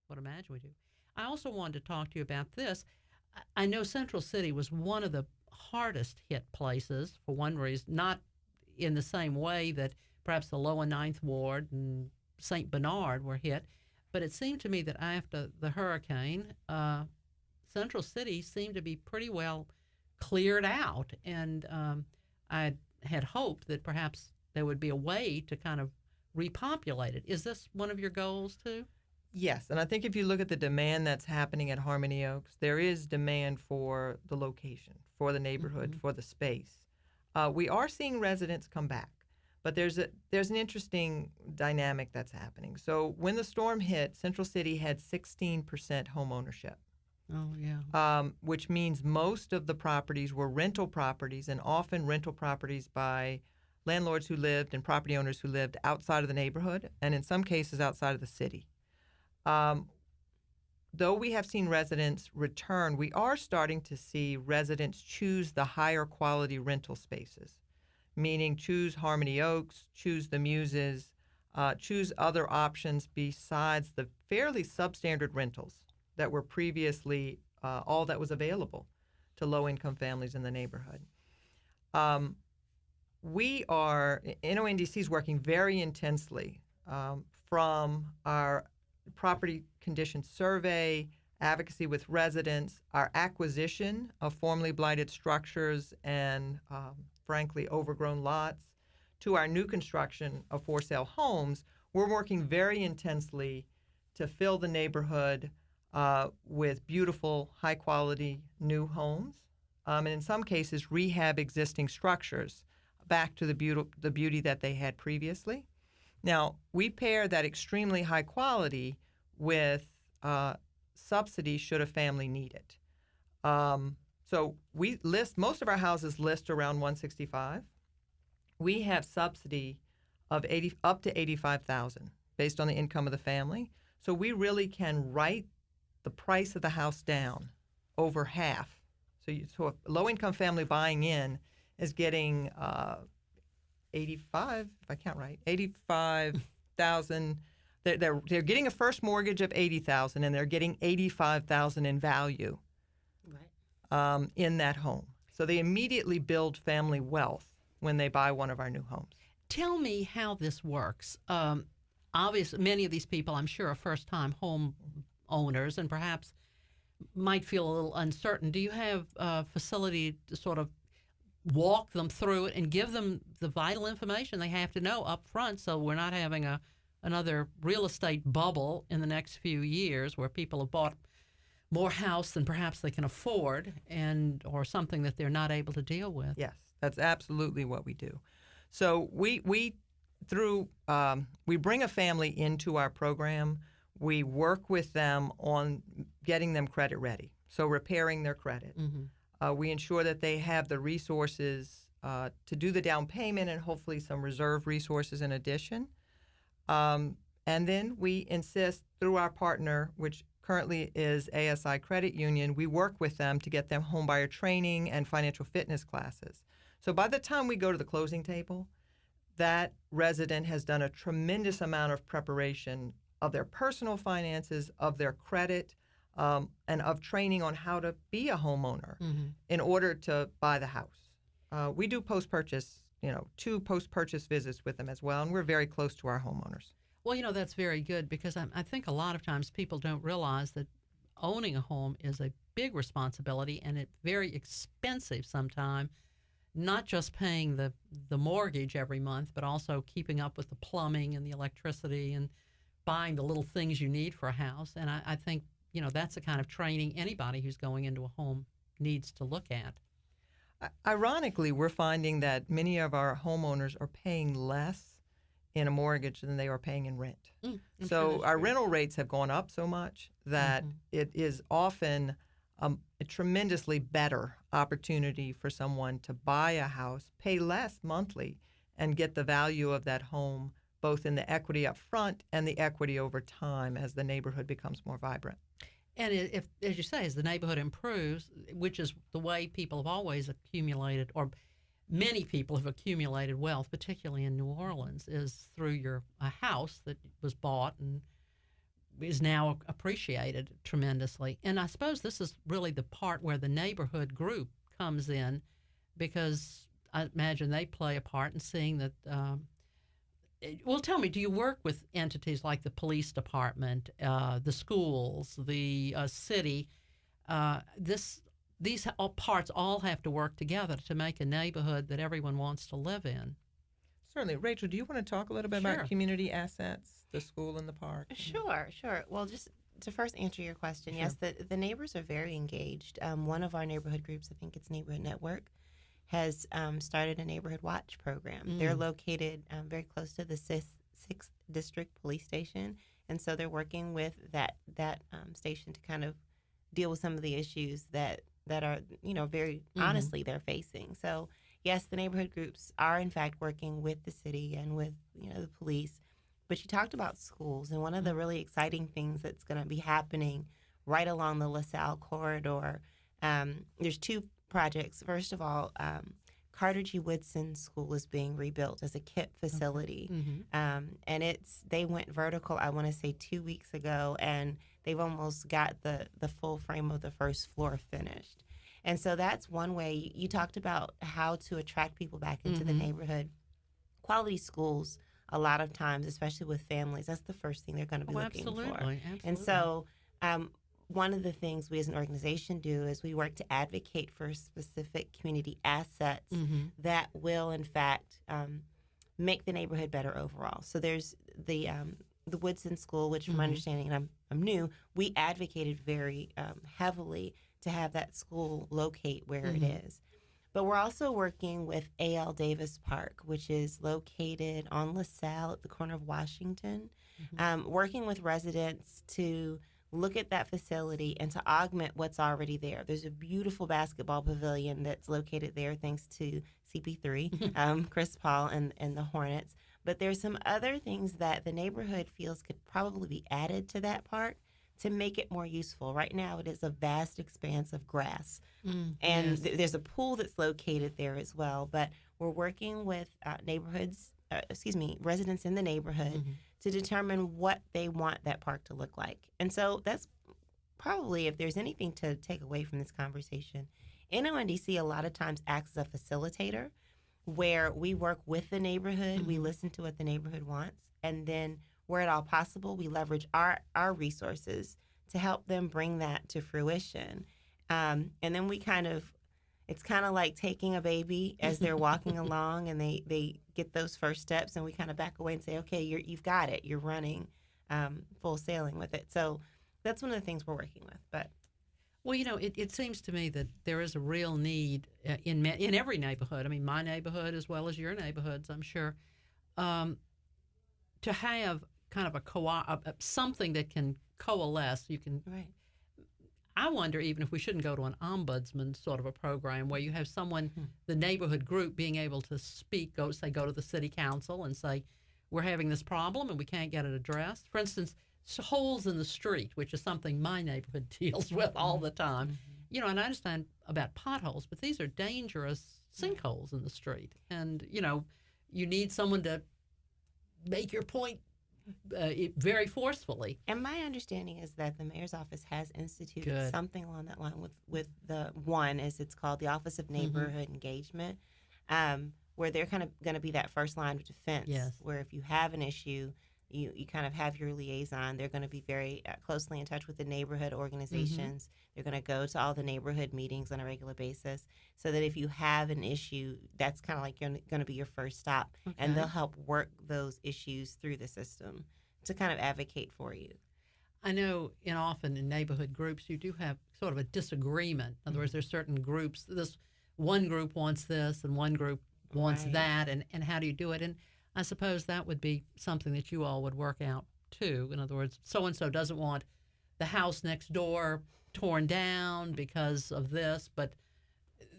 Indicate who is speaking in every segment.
Speaker 1: would imagine we do. I also wanted to talk to you about this. I know Central City was one of the hardest hit places for one reason, not in the same way that perhaps the Lower Ninth Ward and St. Bernard were hit, but it seemed to me that after the hurricane, Central City seemed to be pretty well cleared out, and I had hoped that perhaps there would be a way to kind of repopulate it. Is this one of your goals too?
Speaker 2: Yes, and I think if you look at the demand that's happening at Harmony Oaks, there is demand for the location, for the neighborhood, for the space. We are seeing residents come back, but there's an interesting dynamic that's happening. So when the storm hit, Central City had 16% home ownership.
Speaker 1: Oh, yeah.
Speaker 2: Which means most of the properties were rental properties, and often rental properties by landlords who lived and property owners who lived outside of the neighborhood, and in some cases outside of the city. Though we have seen residents return, we are starting to see residents choose the higher quality rental spaces, meaning choose Harmony Oaks, choose the Muses, choose other options besides the fairly substandard rentals that were previously all that was available to low-income families in the neighborhood. NONDC is working very intensely from our property condition survey, advocacy with residents, our acquisition of formerly blighted structures and, frankly, overgrown lots, to our new construction of for-sale homes. We're working very intensely to fill the neighborhood with beautiful, high-quality new homes, and in some cases rehab existing structures back to the beauty that they had previously. Now, we pair that extremely high quality with subsidies should a family need it. So we list, most of our houses list around 165. We have subsidy of up to $85,000 based on the income of the family. So we can write the price of the house down over half. So a low-income family buying in is getting 85, if I count right, 85,000. They're getting a first mortgage of 80,000, and they're getting 85,000 in value, right, in that home. So they immediately build family wealth when they buy one of our new homes.
Speaker 1: Tell me how this works. Obviously, many of these people, I'm sure, are first-time home owners and perhaps might feel a little uncertain. Do you have a facility to sort of walk them through it and give them the vital information they have to know up front, so we're not having another real estate bubble in the next few years where people have bought more house than perhaps they can afford, or something that they're not able to deal with?
Speaker 2: Yes, that's absolutely what we do. So we bring a family into our program. We work with them on getting them credit ready, so repairing their credit. We ensure that they have the resources to do the down payment and hopefully some reserve resources in addition. And then we insist through our partner, which currently is ASI Credit Union, we work with them to get them homebuyer training and financial fitness classes. So by the time we go to the closing table, that resident has done a tremendous amount of preparation of their personal finances, of their credit, and of training on how to be a homeowner in order to buy the house. We do post-purchase, 2 post-purchase visits with them as well, and we're very close to our homeowners.
Speaker 1: Well, that's very good, because I think a lot of times people don't realize that owning a home is a big responsibility, and it's very expensive sometimes, not just paying the mortgage every month, but also keeping up with the plumbing and the electricity and buying the little things you need for a house. And I think, that's the kind of training anybody who's going into a home needs to look at.
Speaker 2: Ironically, we're finding that many of our homeowners are paying less in a mortgage than they are paying in rent. So our rental rates have gone up so much that it is often a tremendously better opportunity for someone to buy a house, pay less monthly, and get the value of that home, both in the equity up front and the equity over time as the neighborhood becomes more vibrant.
Speaker 1: And if, as you say, as the neighborhood improves, which is the way people have always accumulated, or many people have accumulated wealth, particularly in New Orleans, is through a house that was bought and is now appreciated tremendously. And I suppose this is really the part where the neighborhood group comes in, because I imagine they play a part in seeing that. Well, tell me, do you work with entities like the police department, the schools, the city? These all parts all have to work together to make a neighborhood that everyone wants to live in.
Speaker 2: Certainly. Rachel, do you want to talk a little bit about community assets, the school and the park?
Speaker 3: Sure. Well, just to first answer your question,
Speaker 1: Sure.
Speaker 3: yes, the neighbors are very engaged. One of our neighborhood groups, I think it's Neighborhood Network, has started a neighborhood watch program. They're located very close to the 6th District Police Station, and so they're working with that station to kind of deal with some of the issues that are, very honestly they're facing. So yes, the neighborhood groups are in fact working with the city and with the police. But you talked about schools, and one of the really exciting things that's going to be happening right along the LaSalle corridor, there's 2 projects. First of all, Carter G. Woodson School is being rebuilt as a KIPP facility, and they went vertical, I want to say 2 weeks ago, and they've almost got the full frame of the first floor finished. And so that's one way. You talked about how to attract people back into the neighborhood. Quality schools, a lot of times, especially with families, that's the first thing they're going to be looking for.
Speaker 1: Absolutely.
Speaker 3: And so one of the things we as an organization do is we work to advocate for specific community assets that will, in fact, make the neighborhood better overall. So there's the Woodson School, which from my understanding, and I'm new, we advocated very heavily to have that school locate where it is. But we're also working with A.L. Davis Park, which is located on LaSalle at the corner of Washington, working with residents to look at that facility and to augment what's already there. There's a beautiful basketball pavilion that's located there thanks to CP3, Chris Paul, and the Hornets. But there's some other things that the neighborhood feels could probably be added to that park to make it more useful. Right now, it is a vast expanse of grass. And there's a pool that's located there as well. But we're working with residents in the neighborhood to determine what they want that park to look like. And so that's probably, if there's anything to take away from this conversation, NONDC a lot of times acts as a facilitator where we work with the neighborhood, we listen to what the neighborhood wants, and then where at all possible, we leverage our resources to help them bring that to fruition. And then we it's kind of like taking a baby as they're walking along and they get those first steps, and we kind of back away and say, okay, you've got it. You're running full sailing with it. So that's one of the things we're working with. But
Speaker 1: well, it seems to me that there is a real need in every neighborhood. I mean, my neighborhood as well as your neighborhoods, I'm sure, to have kind of something that can coalesce. You can.
Speaker 3: Right.
Speaker 1: I wonder even if we shouldn't go to an ombudsman sort of a program where you have someone, the neighborhood group, being able to speak, go to the city council and say, we're having this problem and we can't get it addressed. For instance, holes in the street, which is something my neighborhood deals with all the time. And I understand about potholes, but these are dangerous sinkholes in the street. And, you need someone to make your point very forcefully.
Speaker 3: And my understanding is that the mayor's office has instituted something along that line with the one, as it's called, the Office of Neighborhood Engagement, where they're kind of going to be that first line of defense.
Speaker 1: Yes.
Speaker 3: Where if you have an issue, you kind of have your liaison. They're going to be very closely in touch with the neighborhood organizations. They're going to go to all the neighborhood meetings on a regular basis, so that if you have an issue, that's kind of like going to be your first stop.
Speaker 1: Okay.
Speaker 3: And they'll help work those issues through the system to kind of advocate for you.
Speaker 1: I know often in neighborhood groups, you do have sort of a disagreement. In other words, there's certain groups. This one group wants this and one group wants that, and how do you do it? And I suppose that would be something that you all would work out, too. In other words, so-and-so doesn't want the house next door torn down because of this, but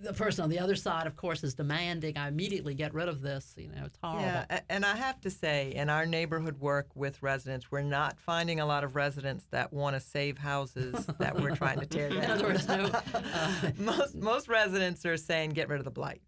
Speaker 1: the person on the other side, of course, is demanding, I immediately get rid of this. It's horrible.
Speaker 2: Yeah, and I have to say, in our neighborhood work with residents, we're not finding a lot of residents that want to save houses that we're trying to tear down.
Speaker 1: In other words,
Speaker 2: most residents are saying, get rid of the blight.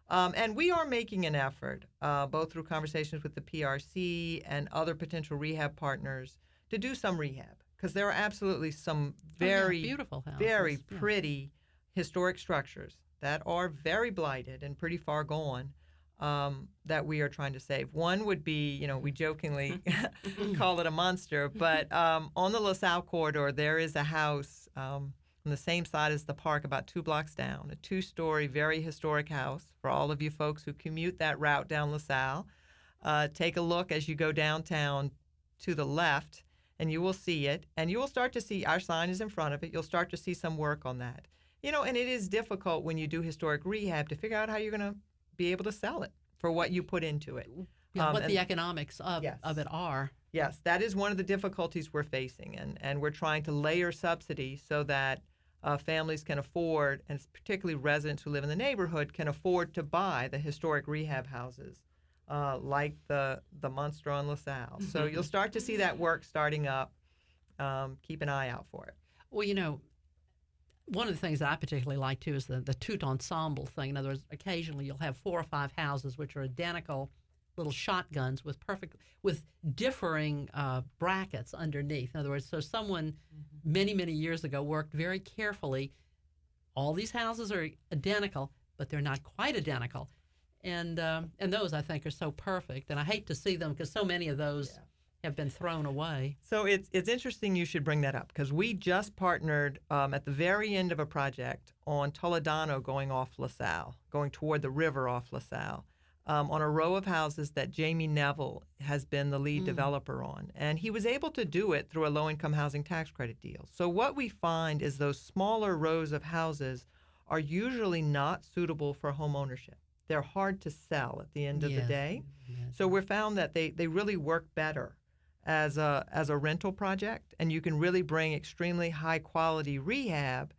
Speaker 2: And we are making an effort, both through conversations with the PRC and other potential rehab partners, to do some rehab, because there are absolutely some
Speaker 1: beautiful houses.
Speaker 2: very pretty historic structures that are very blighted and pretty far gone, that we are trying to save. One would be, we jokingly call it a monster, but on the LaSalle corridor, there is a house on the same side as the park, about 2 blocks down, a 2-story, very historic house. For all of you folks who commute that route down LaSalle, take a look as you go downtown to the left, and you will see it, and you will start to see, our sign is in front of it, you'll start to see some work on that. And it is difficult when you do historic rehab to figure out how you're going to be able to sell it for what you put into it.
Speaker 1: What the economics of it are.
Speaker 2: Yes, that is one of the difficulties we're facing, and we're trying to layer subsidies so that families can afford, and particularly residents who live in the neighborhood, can afford to buy the historic rehab houses like the monster on LaSalle. So you'll start to see that work starting up. Keep an eye out for it.
Speaker 1: Well, one of the things that I particularly like, too, is the tout ensemble thing. In other words, occasionally you'll have 4 or 5 houses which are identical little shotguns with differing brackets underneath. In other words, so someone many, many years ago worked very carefully. All these houses are identical, but they're not quite identical. And those, I think, are so perfect. And I hate to see them because so many of those have been thrown away.
Speaker 2: So it's interesting you should bring that up, because we just partnered at the very end of a project on Toledano going off LaSalle, going toward the river off LaSalle, on a row of houses that Jamie Neville has been the lead developer on. And he was able to do it through a low-income housing tax credit deal. So what we find is those smaller rows of houses are usually not suitable for home ownership. They're hard to sell at the end of the day. Yes. So we found that they really work better as a rental project, and you can really bring extremely high-quality rehab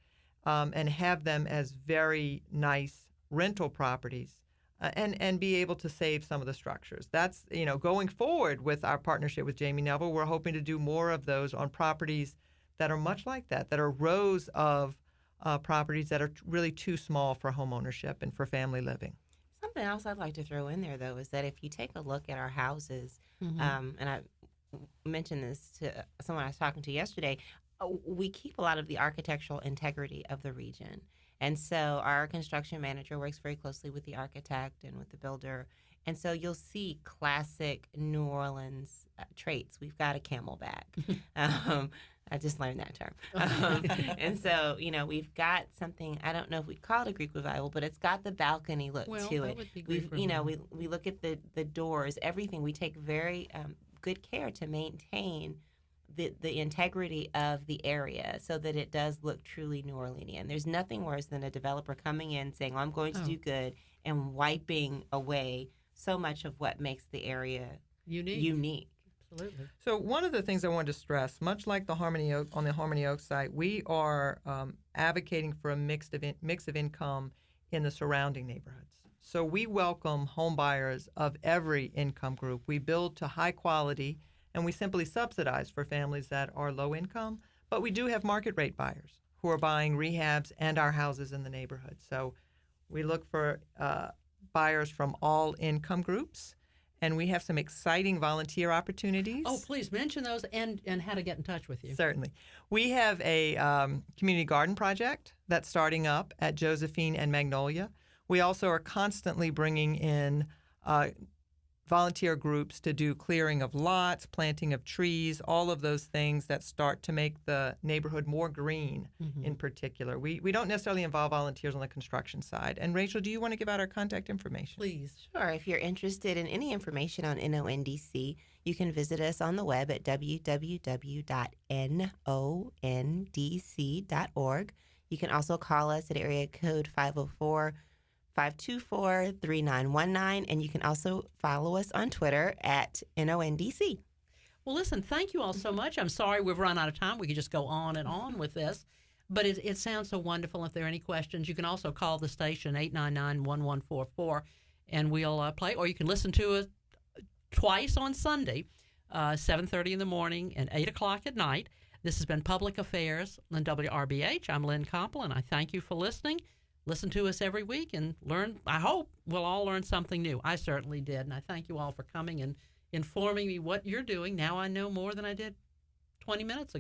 Speaker 2: and have them as very nice rental properties and be able to save some of the structures. That's, going forward with our partnership with Jamie Neville, we're hoping to do more of those on properties that are much like that are rows of properties that are really too small for home ownership and for family living.
Speaker 3: Something else I'd like to throw in there, though, is that if you take a look at our houses, and I mentioned this to someone I was talking to yesterday, we keep a lot of the architectural integrity of the region. And so our construction manager works very closely with the architect and with the builder. And so you'll see classic New Orleans traits. We've got a camelback. I just learned that term. And so, we've got something, I don't know if we call it a Greek revival, but it's got the balcony look to it.
Speaker 1: Would be Greek revival.
Speaker 3: We look at the doors, everything. We take very good care to maintain the integrity of the area so that it does look truly New Orleanian. There's nothing worse than a developer coming in saying, I'm going to do good, and wiping away so much of what makes the area unique.
Speaker 1: Absolutely.
Speaker 2: So one of the things I wanted to stress, much like the Harmony Oak, on the Harmony Oak site, we are advocating for a mix of income in the surrounding neighborhoods. So we welcome home buyers of every income group. We build to high quality, and we simply subsidize for families that are low income. But we do have market rate buyers who are buying rehabs and our houses in the neighborhood. So we look for buyers from all income groups. And we have some exciting volunteer opportunities.
Speaker 1: Oh, please mention those and how to get in touch with you.
Speaker 2: Certainly. We have a community garden project that's starting up at Josephine and Magnolia. We also are constantly bringing in volunteer groups to do clearing of lots, planting of trees, all of those things that start to make the neighborhood more green in particular. We don't necessarily involve volunteers on the construction side. And Rachel, do you want to give out our contact information?
Speaker 1: Please.
Speaker 3: Sure. If you're interested in any information on NONDC, you can visit us on the web at www.nondc.org. You can also call us at area code 504-524-3919, and you can also follow us on Twitter at NONDC.
Speaker 1: Well, listen, thank you all so much. I'm sorry we've run out of time. We could just go on and on with this, but it sounds so wonderful. If there are any questions, you can also call the station, 899-1144, and we'll play, or you can listen to it twice on Sunday, 7:30 in the morning and 8 o'clock at night. This has been Public Affairs on WRBH. I'm Lynn Koppel, and I thank you for listening. Listen to us every week and learn. I hope we'll all learn something new. I certainly did, and I thank you all for coming and informing me what you're doing. Now I know more than I did 20 minutes ago.